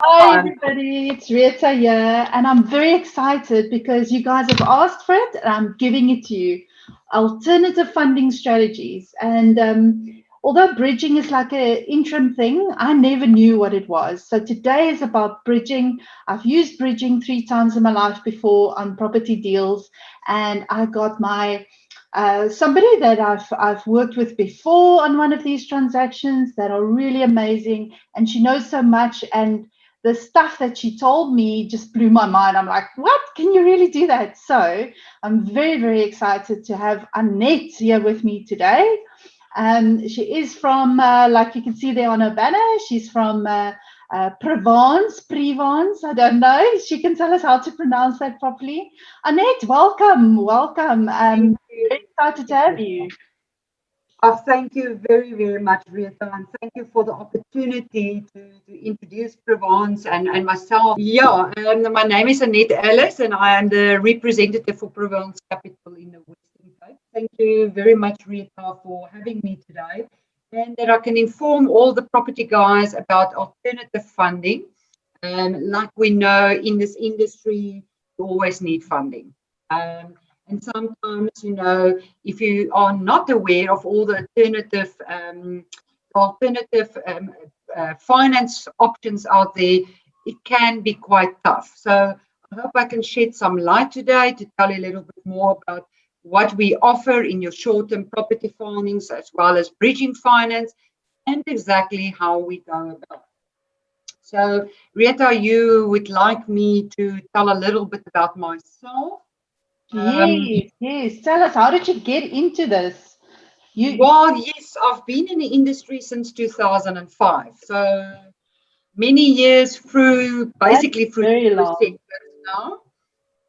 Hi Um, everybody, it's Rita here, and I'm very excited because you guys have asked for it, and I'm giving it to you. Alternative funding strategies, and although bridging is like an interim thing, I never knew what it was. So today is about bridging. I've used bridging 3 times in my life before on property deals, and I got my somebody that I've worked with before on one of these transactions that are really amazing, and she knows so much and the stuff that she told me just blew my mind. I'm like, what? Can you really do that? So I'm very, very excited to have Annette here with me today. She is from, like you can see there on her banner, she's from Prevance. I don't know. She can tell us how to pronounce that properly. Annette, welcome, welcome. thank you. Very excited to Thank have you. you. Thank you very, very much, Rita, and thank you for the opportunity to introduce Prevance and myself. Yeah, my name is Anette Ellis, and I am the representative for Prevance Capital in the Western Cape. Thank you very much, Rita, for having me today, and that I can inform all the property guys about alternative funding. Like we know in this industry, you always need funding. Um, and sometimes, if you are not aware of all the alternative finance options out there, it can be quite tough. So I hope I can shed some light today to tell you a little bit more about what we offer in your short-term property finance as well as bridging finance and exactly how we go about. So, Rita, you would like me to tell a little bit about myself? Um, Yes, yes. Tell us, how did you get into this? You well, yes, I've been in the industry since 2005. So many years through, That's basically through very two long. sectors now.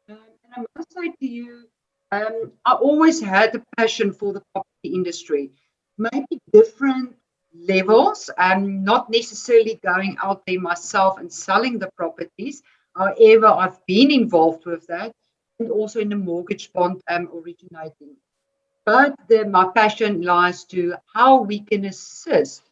And I must say to you, I always had a passion for the property industry. Maybe different levels. I'm not necessarily going out there myself and selling the properties. However, I've been involved with that and also in the mortgage bond originating. But my passion lies to how we can assist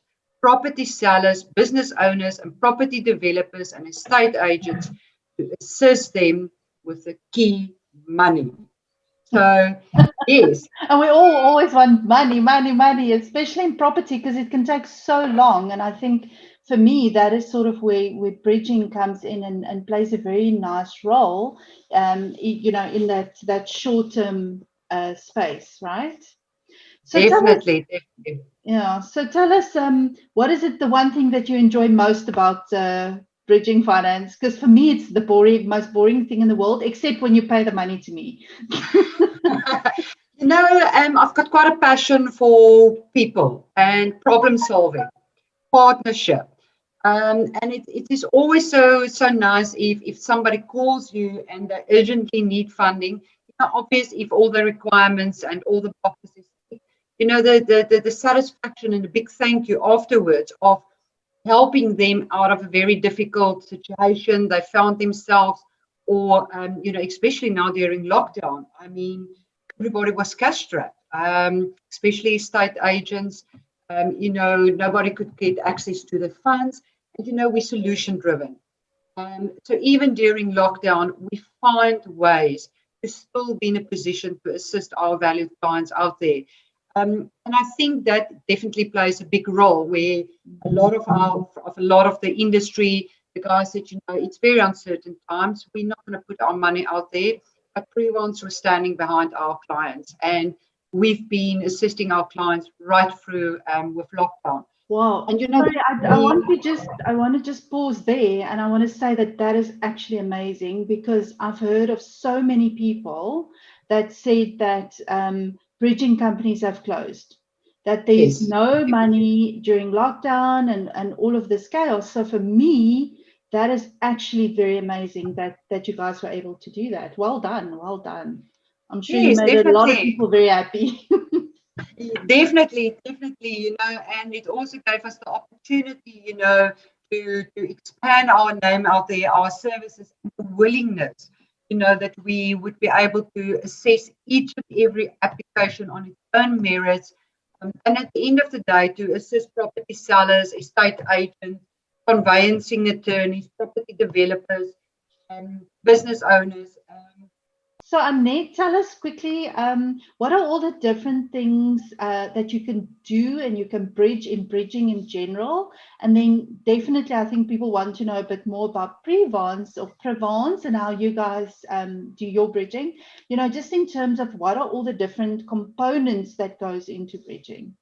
property sellers, business owners, and property developers and estate agents to assist them with the key money. So, yes, And we all always want money, money, money, especially in property because it can take so long. And I think for me, that is sort of where bridging comes in and plays a very nice role, in that short-term space, right? So tell us, definitely, definitely. yeah. So tell us, what is it the one thing that you enjoy most about bridging finance? Because for me, it's the most boring thing in the world, except when you pay the money to me. I've got quite a passion for people and problem solving, partnership. And it is always so nice if somebody calls you and they urgently need funding. Obvious if all the requirements and all the boxes is ticked, the satisfaction and the big thank you afterwards of helping them out of a very difficult situation they found themselves, or especially now during lockdown. I mean, everybody was cash strapped, especially estate agents. Nobody could get access to the funds, and we're solution driven. So even during lockdown, we find ways to still be in a position to assist our valued clients out there. And I think that definitely plays a big role where a lot of the industry, the guys said, it's very uncertain times. We're not going to put our money out there. But Prevance was standing behind our clients, and we've been assisting our clients right through with lockdown. Wow. And Sorry, we I want to just pause there and I want to say that that is actually amazing because I've heard of so many people that said that bridging companies have closed, that there's yes, no money during lockdown and all of this chaos. So for me, that is actually very amazing that you guys were able to do that. Well done, well done. I'm sure you yes, made a lot of definitely. people very happy. Definitely, definitely, and it also gave us the opportunity, to expand our name out there, our services, and the willingness, that we would be able to assess each and every application on its own merits. And at the end of the day, to assist property sellers, estate agents, conveyancing attorneys, property developers, business owners. So, Annette, tell us quickly, what are all the different things that you can do and you can bridge in bridging in general? And then definitely, I think people want to know a bit more about Prevance and how you guys do your bridging. Just in terms of what are all the different components that goes into bridging?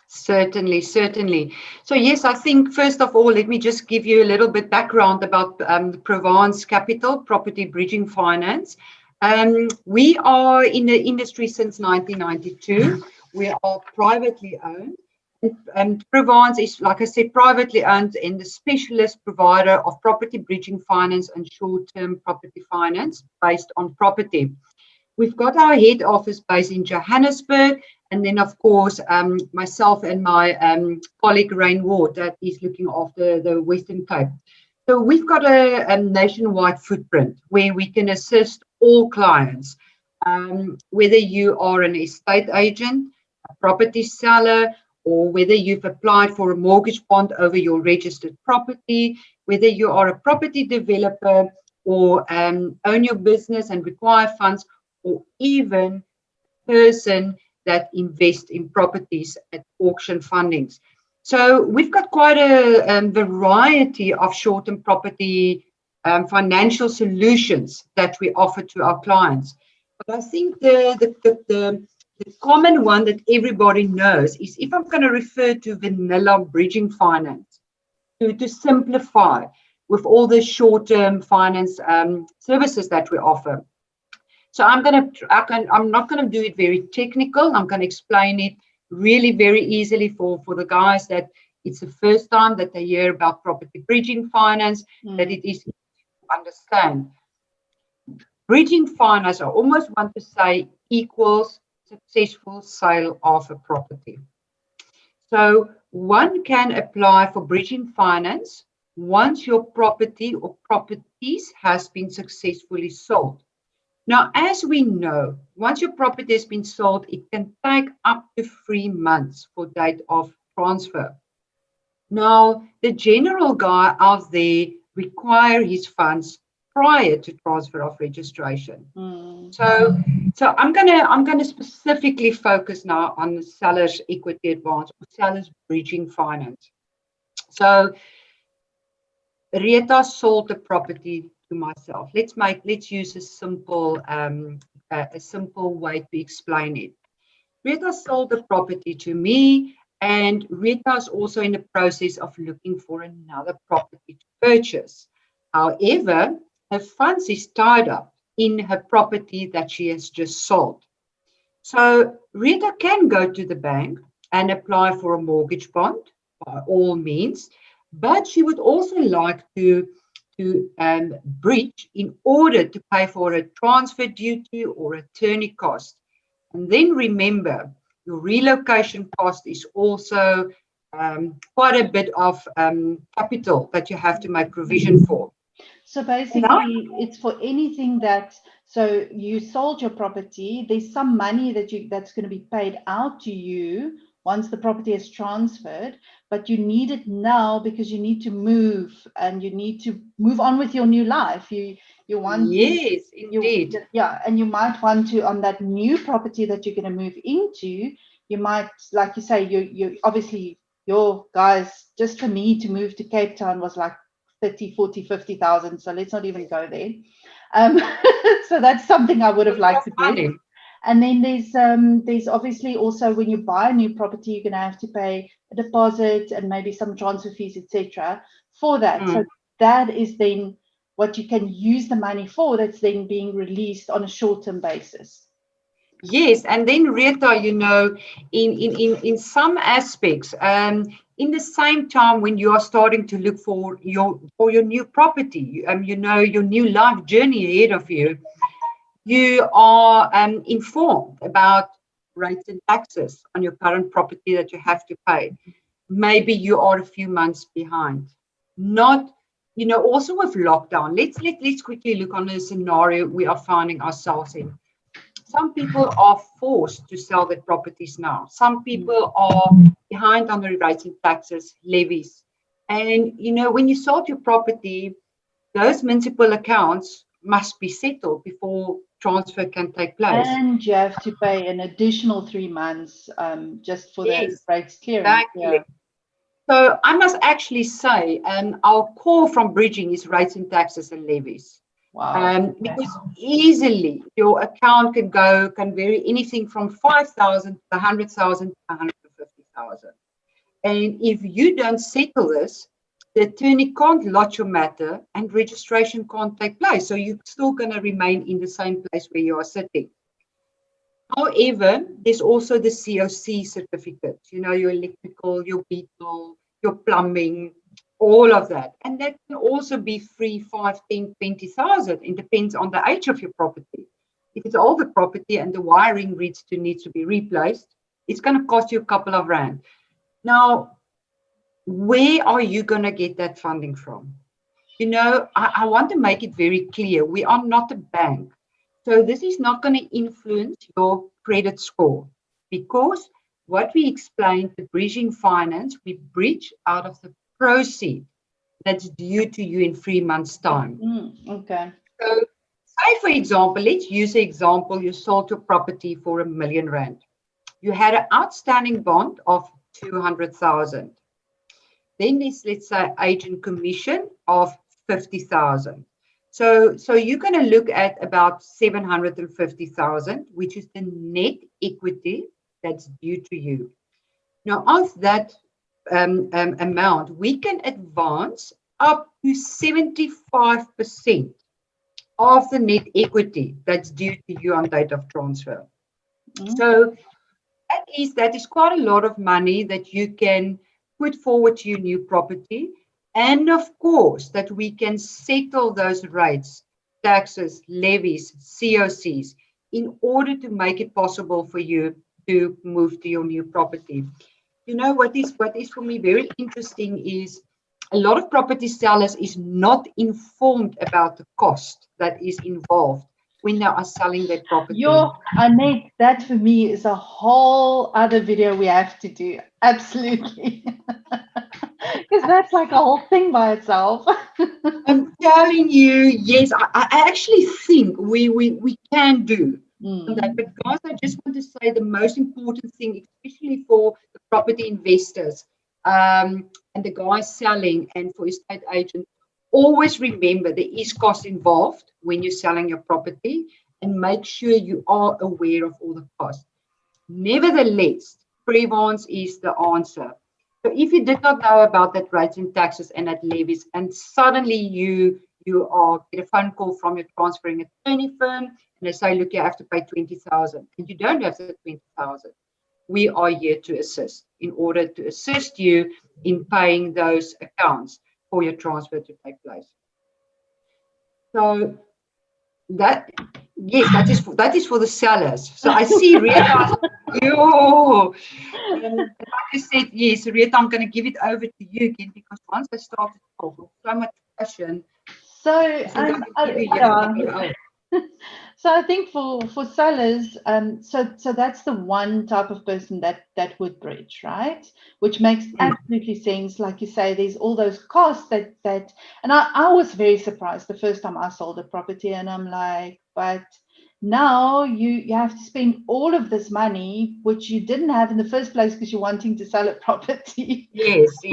Certainly, certainly. So yes, I think first of all, let me just give you a little bit background about the Prevance Capital Property Bridging Finance. We are in the industry since 1992. We are privately owned. And Prevance is, like I said, privately owned and the specialist provider of property bridging finance and short-term property finance based on property. We've got our head office based in Johannesburg, and then, of course, myself and my colleague Rain Ward that is looking after the Western Cape. So we've got a nationwide footprint where we can assist all clients, whether you are an estate agent, a property seller, or whether you've applied for a mortgage bond over your registered property, whether you are a property developer or own your business and require funds, or even person that invest in properties at auction fundings. So we've got quite a variety of short-term property financial solutions that we offer to our clients. But I think the common one that everybody knows is, if I'm going to refer to vanilla bridging finance, to simplify with all the short-term finance services that we offer. So I'm not going to do it very technical. I'm going to explain it really very easily for the guys that it's the first time that they hear about property bridging finance, that it is easy to understand. Bridging finance, I almost want to say, equals successful sale of a property. So one can apply for bridging finance once your property or properties has been successfully sold. Now, as we know, once your property has been sold, it can take up to 3 months for date of transfer. Now, the general guy out there require his funds prior to transfer of registration. So I'm gonna specifically focus now on the seller's equity advance or seller's bridging finance. So Rita sold the property to myself. Let's use a simple way to explain it. Rita sold the property to me, and Rita is also in the process of looking for another property to purchase. However, her funds is tied up in her property that she has just sold. So Rita can go to the bank and apply for a mortgage bond by all means, but she would also like to bridge in order to pay for a transfer duty or attorney cost. And then remember, your relocation cost is also quite a bit of capital that you have to make provision for. So basically, it's for anything so you sold your property, there's some money that's going to be paid out to you once the property is transferred, but you need it now because you need to move and you need to move on with your new life. You want Yes, indeed. And you might want to, on that new property that you're going to move into, you might, like you say, you obviously, your guys, just for me to move to Cape Town was like 30, 40, 50,000. So let's not even go there. So that's something I would have liked to do. And then there's obviously also, when you buy a new property, you're going to have to pay a deposit and maybe some transfer fees, etc. for that. So that is then what you can use the money for, that's then being released on a short-term basis. Yes, and then Rita, in some aspects, in the same time when you are starting to look for your new property, your new life journey ahead of you, you are informed about rates and taxes on your current property that you have to pay. Maybe you are a few months behind. Not, also with lockdown. Let's quickly look on the scenario we are finding ourselves in. Some people are forced to sell their properties now. Some people are behind on the rates and taxes, levies, And, when you sold your property, those municipal accounts must be settled before transfer can take place. And you have to pay an additional 3 months just for the Yes, rates clearance. exactly. Yeah. So I must actually say, our core from bridging is rates and taxes and levies. Wow. Okay. Because easily your account can vary anything from 5,000 to 100,000 to 150,000. And if you don't settle this, the attorney can't lodge your matter and registration can't take place. So you're still going to remain in the same place where you are sitting. However, there's also the COC certificate, your electrical, your beetle, your plumbing, all of that. And that can also be 3, 5, 10, 20,000. It depends on the age of your property. If it's older property and the wiring needs to be replaced, it's going to cost you a couple of rand. Now, where are you going to get that funding from? I want to make it very clear. We are not a bank. So this is not going to influence your credit score, because what we explained, the bridging finance, we bridge out of the proceed that's due to you in 3 months' time. Okay. So say, for example, let's use the example, you sold your property for R1 million. You had an outstanding bond of 200,000. Then there's, let's say, agent commission of 50,000. So you're going to look at about 750,000, which is the net equity that's due to you. Now, of that amount, we can advance up to 75% of the net equity that's due to you on date of transfer. So that is quite a lot of money that you can put forward to your new property. And of course, that we can settle those rates, taxes, levies, COCs, in order to make it possible for you to move to your new property. What is for me very interesting is a lot of property sellers is not informed about the cost that is involved when they are selling their property. Annette, that for me is a whole other video we have to do. Absolutely. Because that's like a whole thing by itself. I'm telling you, yes, I actually think we can do that. But guys, I just want to say the most important thing, especially for the property investors and the guys selling and for estate agents, always remember there is cost involved when you're selling your property, and make sure you are aware of all the costs. Nevertheless, Prevance is the answer. So if you did not know about that rates and taxes and that levies, and suddenly you get a phone call from your transferring attorney firm, and they say, look, you have to pay 20,000, and you don't have the 20,000, we are here to assist in order to assist you in paying those accounts for your transfer to take place. So that is for the sellers. So I see Rita. Like I said, yes, Rita, I'm going to give it over to you again, because once I started talking with so much passion, so I think for sellers, so that's the one type of person that would bridge, right? Which makes absolutely sense. Like you say, there's all those costs that and I was very surprised the first time I sold a property, and I'm like, but now you have to spend all of this money which you didn't have in the first place because you're wanting to sell a property. Yes. So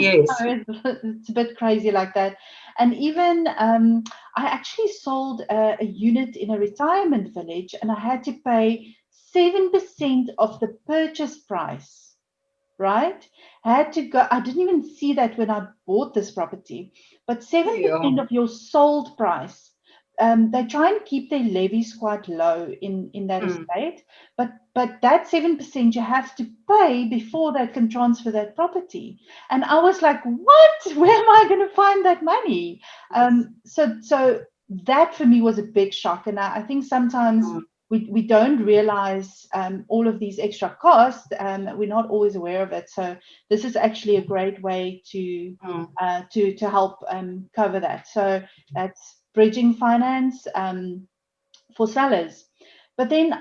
it's a bit crazy like that. And even I actually sold a unit in a retirement village, and I had to pay 7% of the purchase price, right? I had to go, I didn't even see that when I bought this property, but 7% of your sold price. They try and keep their levies quite low in that estate, but that 7% you have to pay before they can transfer that property. And I was like, what? Where am I going to find that money? So that for me was a big shock. And I think sometimes we don't realize all of these extra costs. We're not always aware of it. So this is actually a great way to help cover that. So that's bridging finance for sellers. But then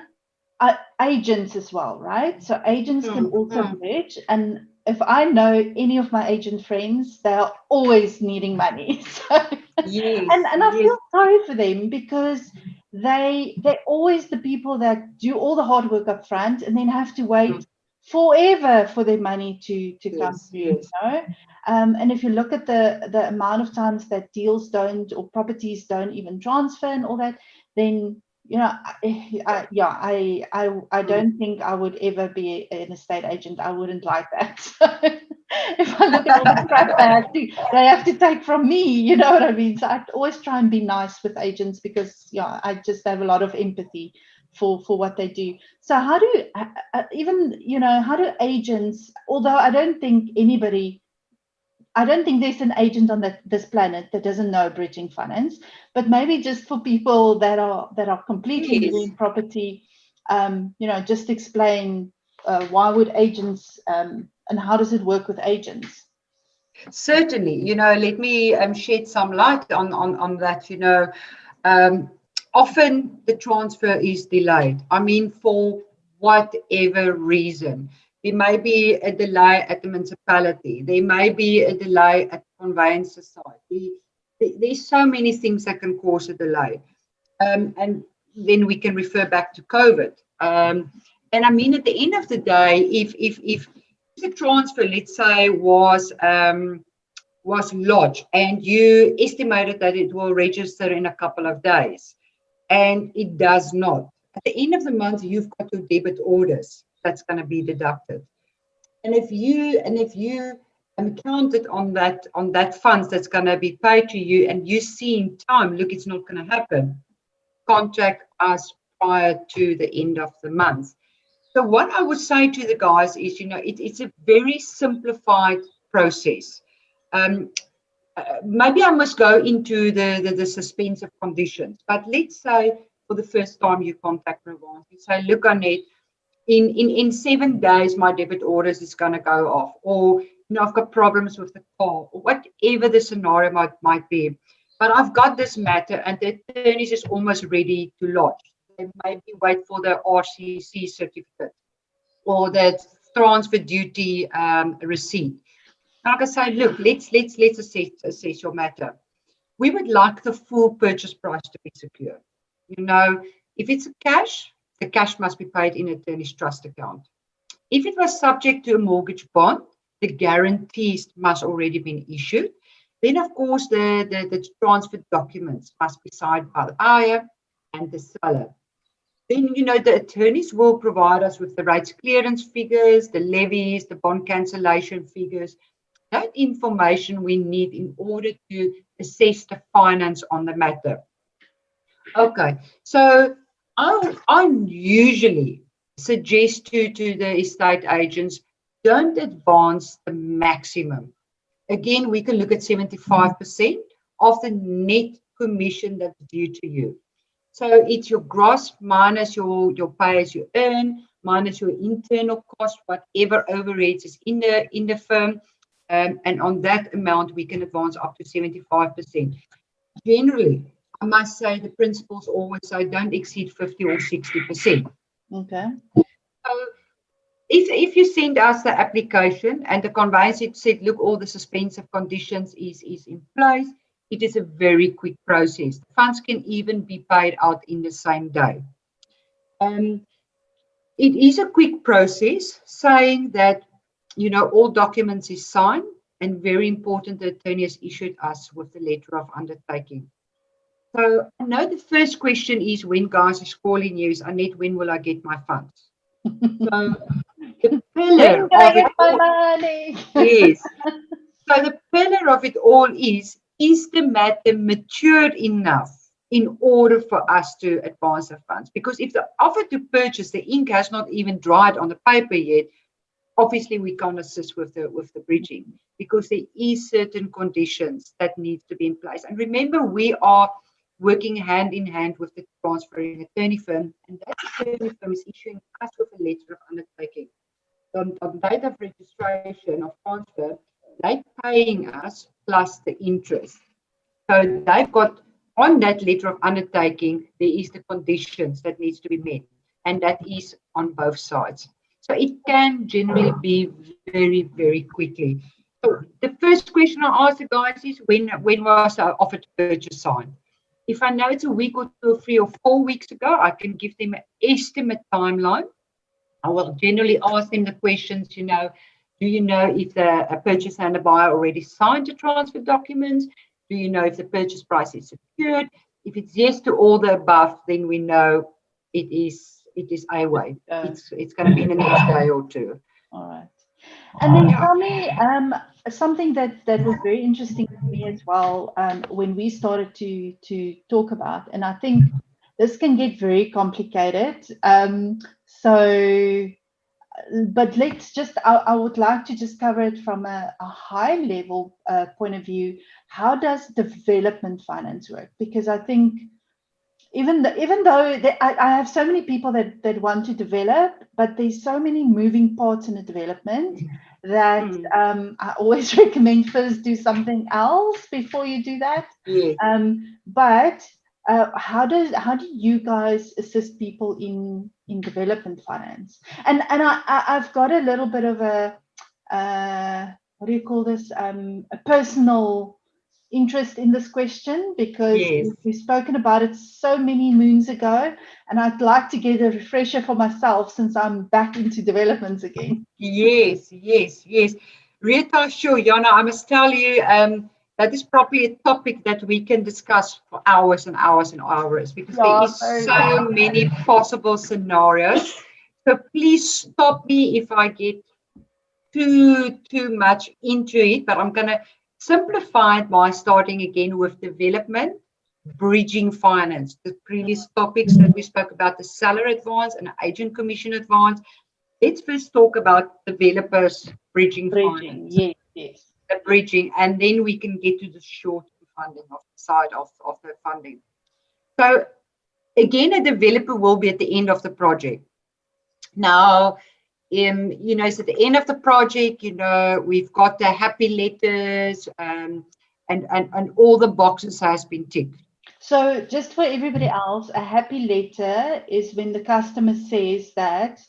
agents as well, right? So agents can also bridge. And if I know any of my agent friends, they are always needing money. So, Yes, and I yes. feel sorry for them because they're always the people that do all the hard work up front and then have to Mm, wait forever for their money to come yes, through. yes. And if you look at the amount of times that deals don't or properties don't even transfer and all that, then yeah, I Mm. don't think I would ever be an estate agent. I wouldn't like that. So if I look at all the crap they have to take from me, you know what I mean? So I always try and be nice with agents because yeah, I just have a lot of empathy for what they do. So how do even how do agents? Although I don't think there's an agent on this planet that doesn't know bridging finance, but maybe just for people that are completely new Yes. in property, just explain why would agents and how does it work with agents? Certainly, let me shed some light on that. Um, Often the transfer is delayed. I mean, for whatever reason. There may be a delay at the municipality. There may be a delay at the conveyancer side. There's so many things that can cause a delay. And then we can refer back to COVID. And I mean, at the end of the day, if the transfer, let's say, was lodged and you estimated that it will register in a couple of days, and it does not. At the end of the month, you've got your debit orders that's going to be deducted. And if you counted on that funds that's going to be paid to you, and you see in time, look, it's not going to happen, contact us prior to the end of the month. So what I would say to the guys is, it's a very simplified process. Um, Maybe I must go into the suspensive conditions, but let's say for the first time you contact Prevance, you say, look, Annette, in 7 days, my debit orders is going to go off, or I've got problems with the car, or whatever the scenario might be. But I've got this matter, and the attorneys is almost ready to lodge. They maybe wait for the RCC certificate or the transfer duty receipt. Like I say, look, let's assess your matter. We would like the full purchase price to be secure. If it's cash, the cash must be paid in attorney's trust account. If it was subject to a mortgage bond, the guarantees must already been issued. Then, of course, the transfer documents must be signed by the buyer and the seller. Then, the attorneys will provide us with the rates clearance figures, the levies, the bond cancellation figures, that information we need in order to assess the finance on the matter. Okay, so I usually suggest to the estate agents, don't advance the maximum. Again, we can look at 75% of the net commission that's due to you. So it's your gross minus your pay as you earn, minus your internal cost, whatever overheads is in the firm. And on that amount, we can advance up to 75%. Generally, I must say the principals always say don't exceed 50 or 60%. Okay. So if you send us the application and the conveyancer said, look, all the suspensive conditions is in place, it is a very quick process. Funds can even be paid out in the same day. It is a quick process, saying that, all documents is signed, and very important, the attorney has issued us with the letter of undertaking. So I know the first question is, when guys is calling you, is, Annette, when will I get my funds? So the pillar When can I of get it my all, money? yes. So the pillar of it all is the matter matured enough in order for us to advance the funds? Because if the offer to purchase, the ink has not even dried on the paper yet, obviously we can't assist with the bridging, because there is certain conditions that needs to be in place. And remember, we are working hand in hand with the transferring attorney firm, and that attorney firm is issuing us with a letter of undertaking. On date of registration of transfer, they're paying us plus the interest. So they've got, on that letter of undertaking, there is the conditions that needs to be met, and that is on both sides. So it can generally be very, very quickly. So the first question I ask the guys is, when was our offer to purchase signed? If I know it's a week or 2 or 3 or 4 weeks ago, I can give them an estimate timeline. I will generally ask them the questions, do you know if a purchaser and a buyer already signed the transfer documents? Do you know if the purchase price is secured? If it's yes to all the above, then we know it is a way. It's going to be in the next day or two. All right. And then tell me something that was very interesting to me as well when we started to talk about, and I think this can get very complicated. But let's just, I would like to just cover it from a high level point of view. How does development finance work? Because I think even though I have so many people that want to develop, but there's so many moving parts in a development that I always recommend first do something else before you do that. Yes. But how do you guys assist people in development finance? And I've got a little bit of a what do you call this? A personal interest in this question, because we've spoken about it so many moons ago, and I'd like to get a refresher for myself since I'm back into developments again. Yes. Rita, sure, Jana, I must tell you, that is probably a topic that we can discuss for hours and hours and hours, because there is so many possible scenarios. So please stop me if I get too much into it, but I'm going to simplify it by starting again with development, bridging finance. The previous topics that we spoke about, the seller advance and agent commission advance. Let's first talk about developers bridging finance. Yes. The bridging, and then we can get to the short-term funding of the side of the funding. So again, a developer will be at the end of the project. Now, so at the end of the project, we've got the happy letters and all the boxes has been ticked. So just for everybody else, a happy letter is when the customer says that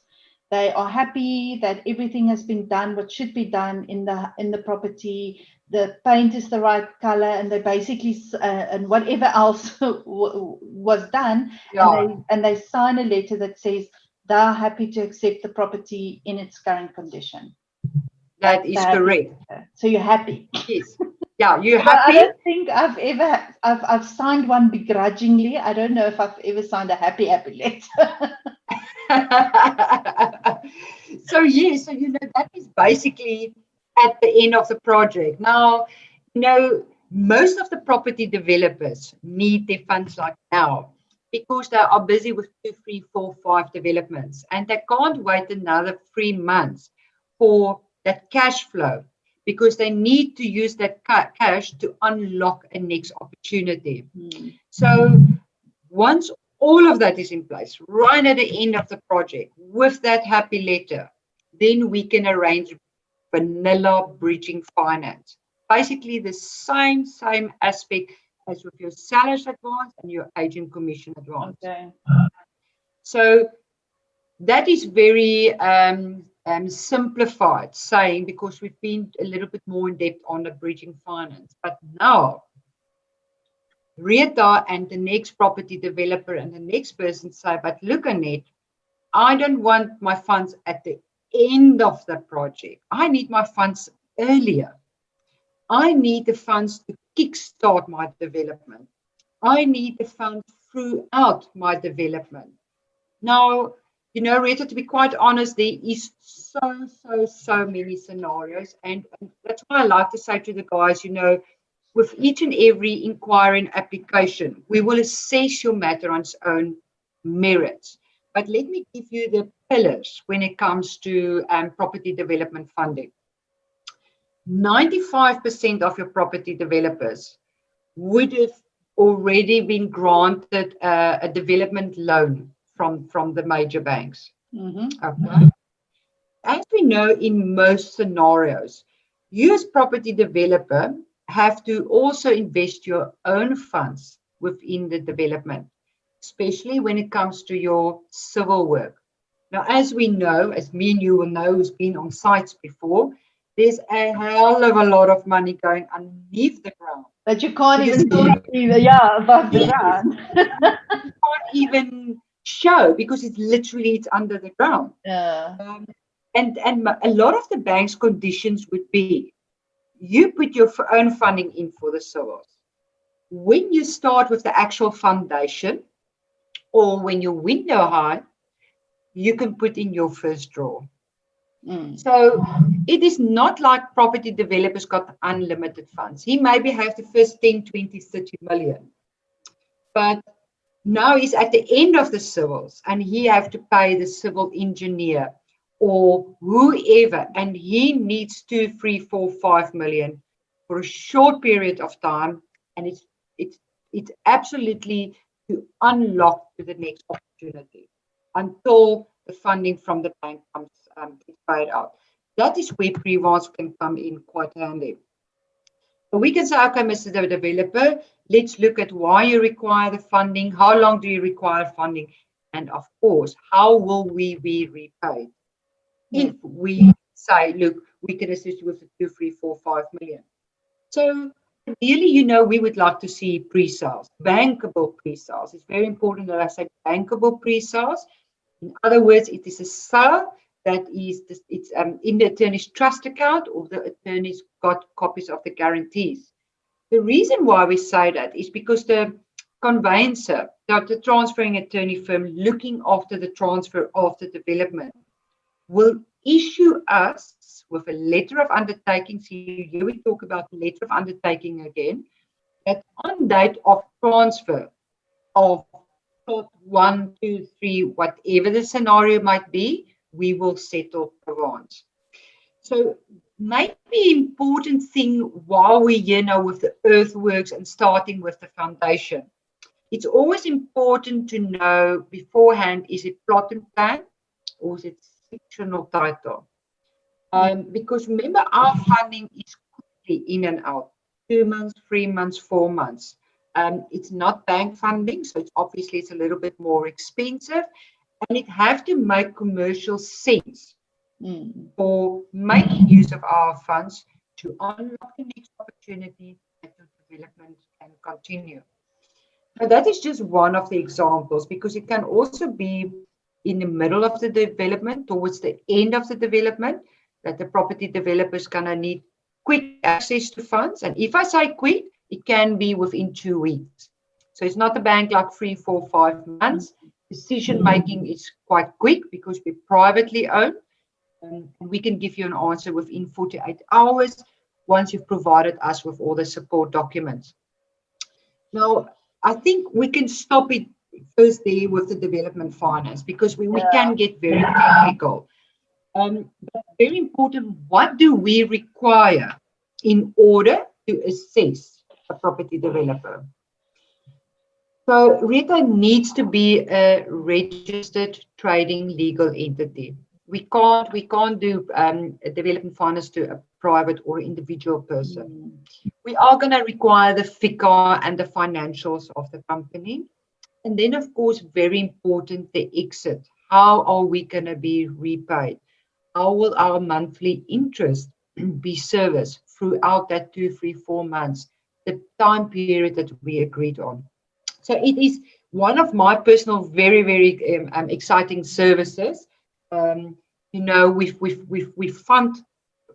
they are happy that everything has been done what should be done in the property. The paint is the right color, and they basically and whatever else was done, and they sign a letter that says they're happy to accept the property in its current condition. That is correct. So you're happy. Yes. Yeah, you're happy. I don't think I've signed one begrudgingly. I don't know if I've ever signed a happy letter. So that is basically at the end of the project. Now, most of the property developers need their funds like now, because they are busy with 2, 3, 4, 5 developments, and they can't wait another 3 months for that cash flow, because they need to use that cash to unlock a next opportunity. So once all of that is in place, right at the end of the project, with that happy letter, then we can arrange vanilla bridging finance. Basically the same aspect as with your seller's advance and your agent commission advance. Okay. So that is very simplified saying, because we've been a little bit more in depth on the bridging finance. But now, Rita and the next property developer and the next person say, but look, Annette, I don't want my funds at the end of the project. I need my funds earlier. I need the funds to kickstart my development. I need the funds throughout my development. Now, Rita, to be quite honest, there is so many scenarios. And that's why I like to say to the guys, with each and every inquiry and application, we will assess your matter on its own merits. But let me give you the pillars when it comes to property development funding. 95% of your property developers would have already been granted a development loan from the major banks. Okay. As we know, in most scenarios, you as property developer have to also invest your own funds within the development, especially when it comes to your civil work. Now, as we know, as me and you will know, who's been on sites before, there's a hell of a lot of money going underneath the ground. That you can't Because even see above the yes, ground. you can't even show because it's under the ground. Yeah. And a lot of the bank's conditions would be you put your own funding in for the civils. When you start with the actual foundation or when your window high, you can put in your first draw. So it is not like property developers got unlimited funds. He maybe have the first 10, 20, 30 million. But now he's at the end of the civils and he have to pay the civil engineer or whoever, and he needs 2, 3, 4, 5 million for a short period of time, and it's absolutely to unlock to the next opportunity until the funding from the bank comes is paid out. That is where Prevance can come in quite handy. So we can say, okay, Mr. Developer, let's look at why you require the funding, how long do you require funding, and of course, how will we be repaid? If we say, look, we can assist you with the 2, 3, 4, 5 million. So ideally, we would like to see pre-sales, bankable pre-sales. It's very important that I say bankable pre-sales. In other words, it is a sale that is in the attorney's trust account, or the attorney's got copies of the guarantees. The reason why we say that is because the conveyancer, the transferring attorney firm looking after the transfer of the development, will issue us with a letter of undertaking. So here we talk about letter of undertaking again, that on date of transfer of plot 1, 2, 3, whatever the scenario might be, we will settle Prevance. So maybe important thing while we're here now with the earthworks and starting with the foundation, it's always important to know beforehand, is it plot and plan or is it sectional title? Because remember, our funding is quickly in and out, 2 months, 3 months, 4 months. It's not bank funding, so it's a little bit more expensive, and it have to make commercial sense for making use of our funds to unlock the next opportunity that the development can continue. Now, that is just one of the examples, because it can also be in the middle of the development, towards the end of the development, that the property developer is going to need quick access to funds. And if I say quick, it can be within 2 weeks. So it's not a bank like 3, 4, 5 months. Decision making is quite quick because we're privately owned. And we can give you an answer within 48 hours once you've provided us with all the support documents. Now, I think we can stop it first there with the development finance, because we can get very technical. But very important, what do we require in order to assess a property developer? So RETA needs to be a registered trading legal entity. We can't do a development finance to a private or individual person. We are going to require the FICA and the financials of the company. And then, of course, very important, the exit. How are we going to be repaid? How will our monthly interest be serviced throughout that 2, 3, 4 months, the time period that we agreed on? So it is one of my personal very, very exciting services. We fund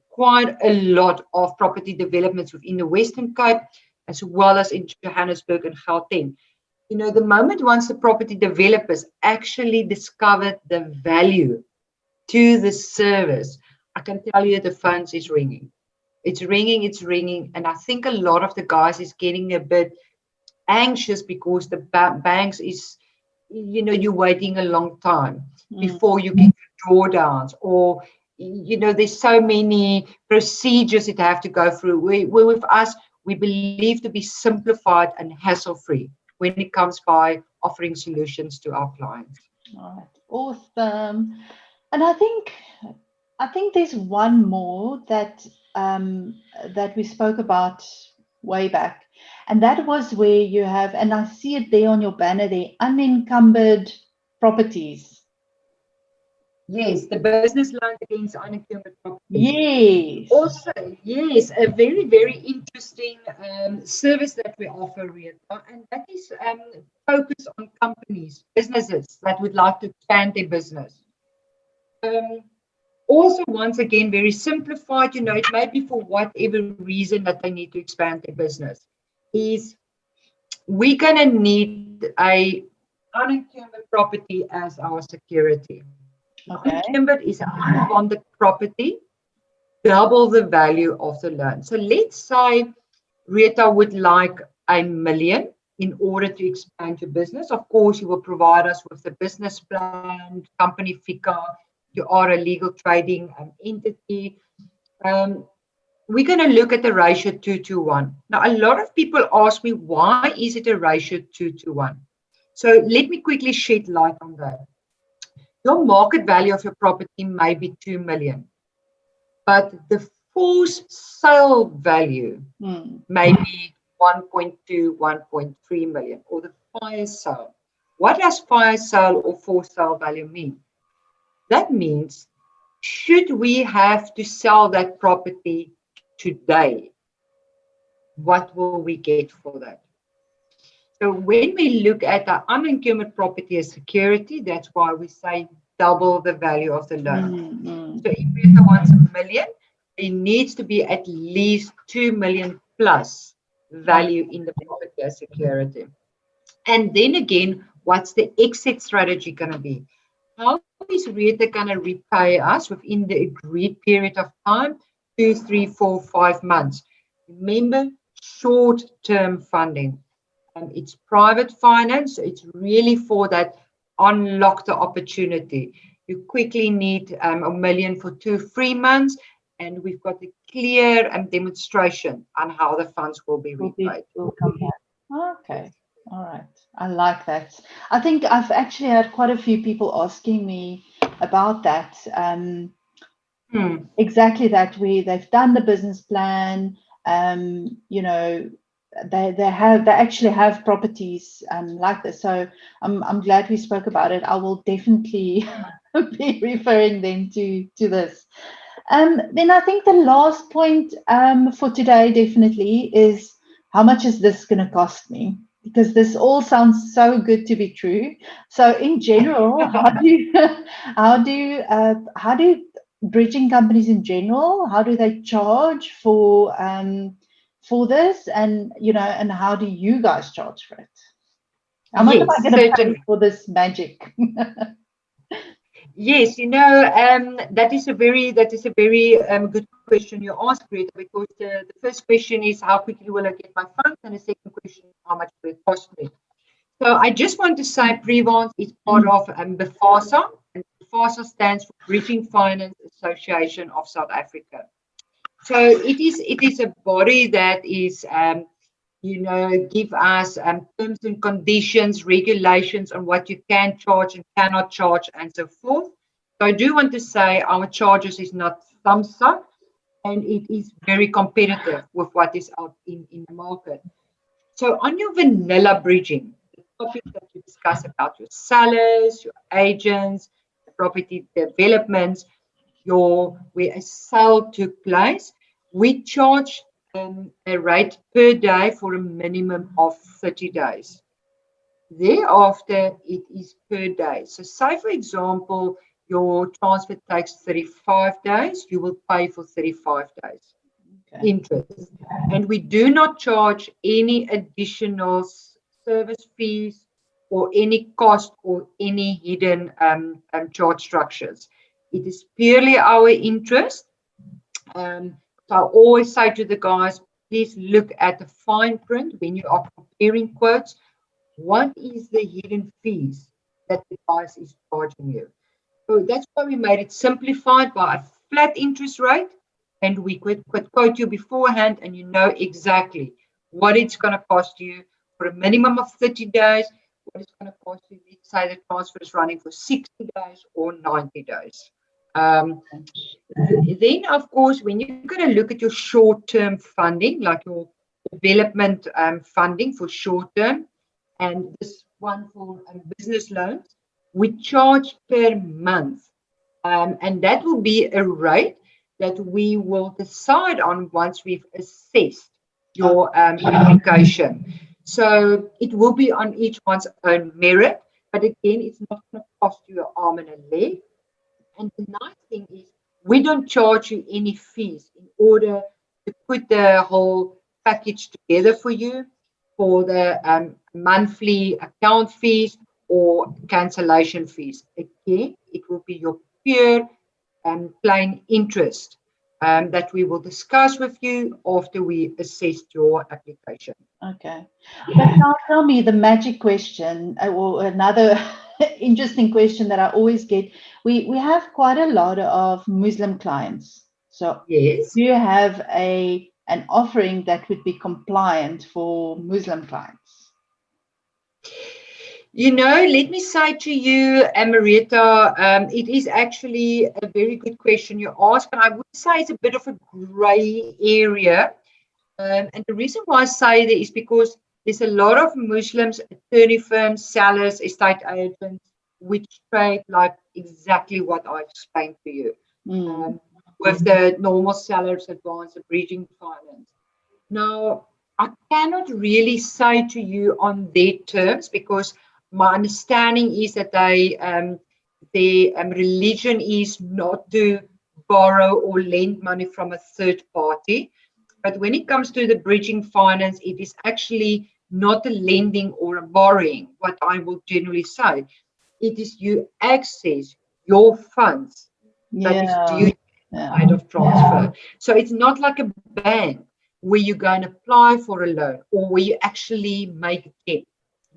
quite a lot of property developments within the Western Cape, as well as in Johannesburg and Gauteng. The moment once the property developers actually discovered the value to the service, I can tell you the phones is ringing. It's ringing. And I think a lot of the guys is getting a bit anxious because the banks is, you're waiting a long time before you get drawdowns, or, there's so many procedures that have to go through. With us, we believe to be simplified and hassle-free when it comes by offering solutions to our clients. All right. Awesome. And I think there's one more that we spoke about way back, and that was where you have, and I see it there on your banner there, unencumbered properties. Yes, the business loan against unencumbered property. Yes. Also, yes, a very, very interesting service that we offer, Rita, and that is focused on companies, businesses that would like to expand their business. Also, once again, very simplified, it may be for whatever reason that they need to expand their business, is we're going to need a unencumbered property as our security. Okay. Unencumbered is an unbonded property, double the value of the loan. So let's say Rita would like $1 million in order to expand your business. Of course, you will provide us with the business plan, company figure. You are a legal trading entity. We're going to look at the ratio 2:1. Now, a lot of people ask me, why is it a ratio 2:1? So let me quickly shed light on that. Your market value of your property may be 2 million, but the forced sale value may be 1.2, 1.3 million, or the fire sale. What does fire sale or forced sale value mean? That means, should we have to sell that property today, what will we get for that? So when we look at the unencumbered property as security, that's why we say double the value of the loan. So if Rita wants $1 million, it needs to be at least 2 million plus value in the property as security. And then again, what's the exit strategy going to be? How is Rita going to repay us within the agreed period of time, 2, 3, 4, 5 months? Remember, short-term funding. It's private finance. So it's really for that unlock the opportunity. You quickly need $1 million for 2, 3 months, and we've got a clear demonstration on how the funds will be repaid. Will come back. Okay. All right. I like that. I think I've actually had quite a few people asking me about that. Exactly that. They've done the business plan. They actually have properties like this. So I'm glad we spoke about it. I will definitely be referring them to this. Then I think the last point for today definitely is, how much is this going to cost me? Because this all sounds so good to be true. So in general, how do bridging companies in general, how do they charge for this, and and how do you guys charge for it? How much am I going to pay for this magic? Yes, that is a very good question you ask, Rita, because the first question is, how quickly will I get my funds? And the second question is, how much will it cost me? So I just want to say Prevance is part of BFASA, and BFASA stands for Bridging Finance Association of South Africa. So it is a body that is give us terms and conditions, regulations on what you can charge and cannot charge, and so forth. So I do want to say our charges is not thumbs up, and it is very competitive with what is out in the market. So on your vanilla bridging, the topic that you discuss about your sellers, your agents, the property developments, where a sale took place, we charge a rate per day for a minimum of 30 days. Thereafter, it is per day. So say, for example, your transfer takes 35 days, you will pay for 35 days interest. And we do not charge any additional service fees or any cost or any hidden charge structures. It is purely our interest. So I always say to the guys, please look at the fine print when you are comparing quotes. What is the hidden fees that the guys is charging you? So that's why we made it simplified by a flat interest rate, and we could quote you beforehand, and you know exactly what it's going to cost you for a minimum of 30 days, what it's going to cost you. Let's say the transfer is running for 60 days or 90 days. Then, of course, when you're going to look at your short-term funding, like your development funding for short-term, and this one for business loans, we charge per month And that will be a rate that we will decide on once we've assessed your application. So it will be on each one's own merit, but again, it's not going to cost you an arm and a leg. And the nice thing is, we don't charge you any fees in order to put the whole package together for you, for the monthly account fees or cancellation fees. Again, it will be your pure and plain interest that we will discuss with you after we assessed your application. Okay. But now tell me the magic question, or another interesting question that I always get. We have quite a lot of Muslim clients. So Yes. do you have an offering that would be compliant for Muslim clients? You know, let me say to you, Marietta, it is actually a very good question you ask, and I would say it's a bit of a grey area. And the reason why I say that is because there's a lot of Muslims, attorney firms, sellers, estate agents, which trade like exactly what I explained to you, with the normal sellers advance, the bridging finance. Now, I cannot really say to you on their terms because my understanding is that their religion is not to borrow or lend money from a third party. But when it comes to the bridging finance, it is actually not a lending or a borrowing, what I will generally say. It is you access your funds that is due kind of transfer. So it's not like a bank where you go and apply for a loan or where you actually make a debt.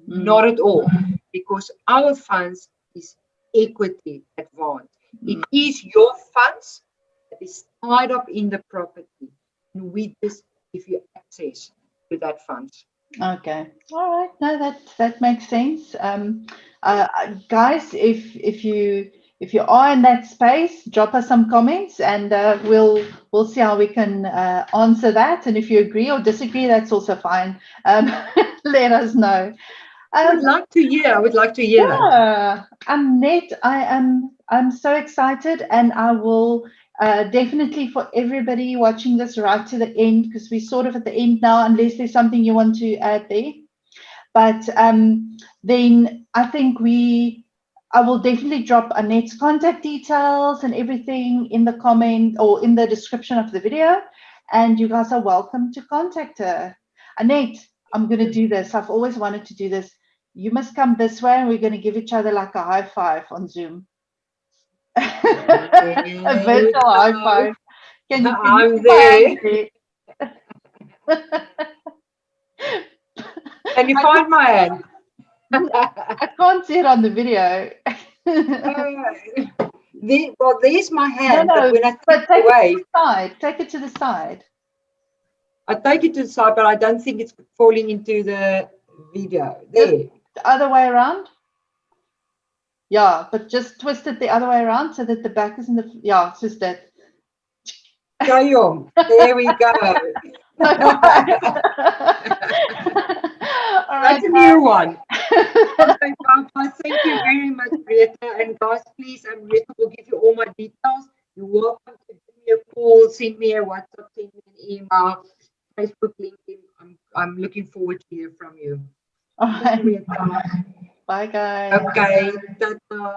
Not at all, because our funds is equity advance. It is your funds that is tied up in the property, and we just give you access to that funds. Okay. All right. No, that makes sense. Guys, if you are in that space, drop us some comments, and we'll see how we can answer that. And if you agree or disagree, that's also fine. Let us know. I would like to hear. I would like to hear that. Yeah, Annette, I'm so excited, and I will definitely, for everybody watching this right to the end, because we're sort of at the end now, unless there's something you want to add there. But then I think I will definitely drop Annette's contact details and everything in the comment or in the description of the video, and you guys are welcome to contact her. Annette, I'm going to do this. I've always wanted to do this. You must come this way, and we're going to give each other like a high five on Zoom. A virtual high five. Can I'm you there. there? Can you find my hand? I can't see it on the video. Well, there's my hand, No, but when I but take take away, it to the side. Take it to the side. I take it to the side, but I don't think it's falling into the video. There. The other way around. Yeah, but just twist it the other way around so that the back is in the. Yeah, it's just that. Kayom. There we go. All right, That's a new one. Okay, Papa, thank you very much, Greta. And guys, please, Greta will give you all my details. You're welcome to give me a call, send me a WhatsApp, send me an email, Facebook, LinkedIn. I'm looking forward to hear from you. All right. Bye, guys. Okay. Ta-ta.